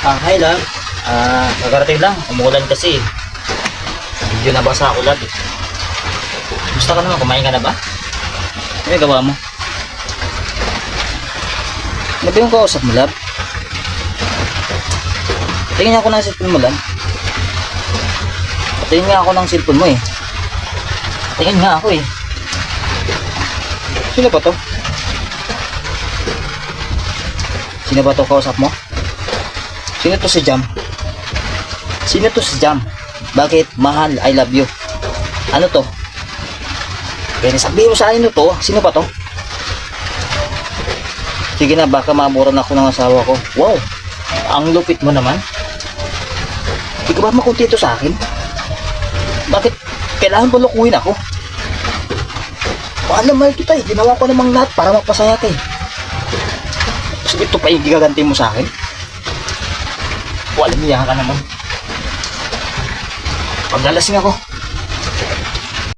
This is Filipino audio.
Hi lang. Kagarating lang. Umuulan kasi. Medyo nabasa ako lagi. Gusto ka naman? Kumain ka na ba? Ano gawa mo? Ano ba yung kausap mo, lab? Tingin ako ng cellphone mo, lab. Tingin nga ako ng cellphone mo eh. Tingin nga ako eh. Sino ba to? Sino ba to kausap mo? Sino to si Jam? Sino to si Jam? Bakit? Mahal, I love you. Ano to? Kaya sabihin mo sa akin to, sino ba to? Sige na, baka mamuran ako ng asawa ko. Wow, ang lupit mo naman. Hindi ka ba makuntento sa akin? Bakit kailangan mo lukuhin ako? Paano mahal kita eh? Ginawa ko namang lahat para magpasaya ka eh. So ito pa yung gigaganti mo sa akin? Walang niya ka naman. Paglalasing ako.